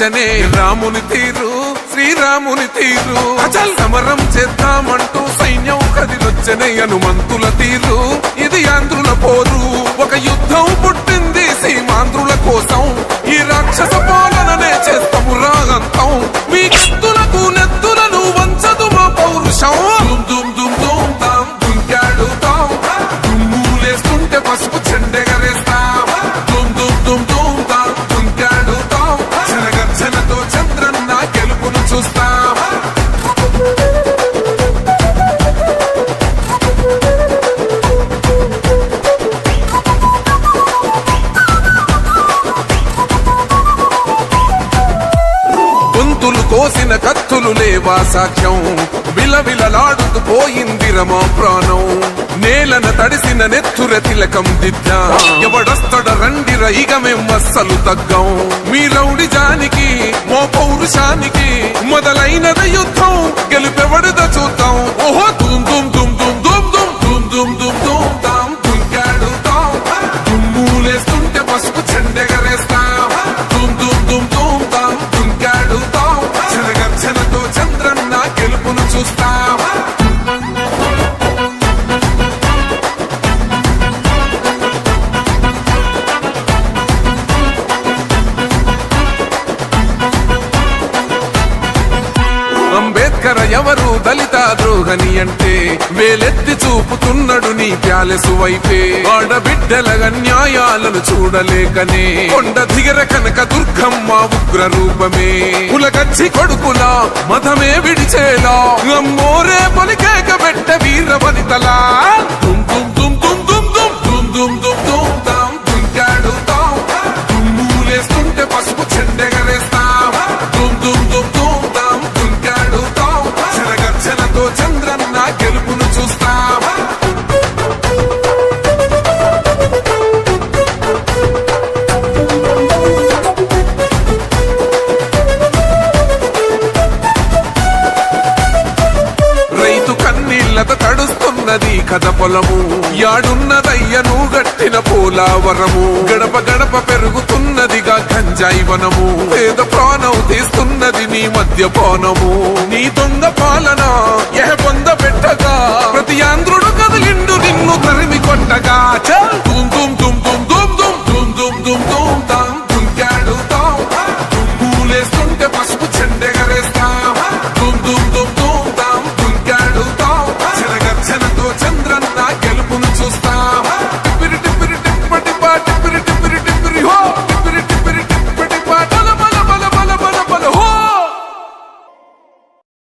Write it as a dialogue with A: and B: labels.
A: నచ్చనే రాముని తీరు శ్రీరాముని తీరు అచల్ సమరం చేద్దామంటూ సైన్యం కదిలొచ్చనే హనుమంతుల తీరు ఇది ఆంధ్రుల పోరు ఒక యుద్ధం పుట్టింది సీమాంధ్రుల కోసం ఈ రాక్షస పాలననే చేస్తాము రాగంతం మీ కత్తులకు నెత్తులను వంచదు మా పౌరుషం దుమ్ దుమ్ దుమ్ తాం దుంకాడుతాం దుమ్ములేస్తుంటే పసుపు చెండెగరేస్తాం దుమ్ దుమ్ దుమ్ దుమ్ తాం దుంకాడుతాం జనగర్జనతో చంద్రన్న గెలుపును చూస్తాం కోసిన కత్తులు లేవా సాక్ష్యం విలవిలలాడుతూ పోయింది రమా ప్రాణం నేలన తడిసిన నెత్తుర తిలకం దిద్దా ఎవడొస్తడ రండి రైగ మేమస్సలు తగ్గం మీ రౌడి జానికి మో పౌరుషానికి మొదలైనద యుద్ధం గెలుపెవడద చూద్దాం ఓహో దుమ్ దుమ్ దుమ్ దుమ్ దుమ్ దుమ్ దుమ్ దుమ్ దుమ్ దుమ్ తాం దుంకాడుతాం దుమ్ములేస్తుంటే పసుపు చెండెగరేస్తాం దుమ్ దుమ్ దుమ్ దుమ్ తాం దుంకాడుతాం జనగర్జనతో చంద్రన్న గెలుపును చూస్తాం అంబేద్కర్ ఎవరు దళిత ద్రోహని అంటే వేలెత్తి చూపుతున్నాడు నీ ప్యాలెసు వైపే ఆడబిడ్డల న్యాయాలను చూడలేకనే కొండ దిగర కనక దుర్గమ్మ ఉగ్ర రూపమే కులగచ్చి కొడుకులా మతమే విడిచేలా అమ్మోరే పొలికేక పెట్ట వీర వనితలా దుమ్ దుమ్ దుమ్ దుమ్ దుమ్ దుమ్ దుమ్ దుమ్ దుమ్ తాం దుంకాడుతాం దుమ్ములేస్తుంటే పసుపు చెండెగరేస్తాం దుమ్ దుమ్ దుమ్ దుమ్ తాం దుంకాడుతాం జనగర్జనతో చంద్రన్న గెలుపును చూస్తాం రైతు కన్నీళ్లతో తడుస్తున్నది కథ పొలము యాడున్నదయ్యను గట్టిన పోలావరము గడప గడప పెరుగుతున్నదిగా గంజాయి వనము పేద ప్రాణం తీస్తున్నది నీ మద్యపానము నీ దొంగ పాలన ఎహ పొంద పెట్టగా ప్రతి ఆంధ్రుడు కదిలిండు నిన్ను తరిమి కొట్టగా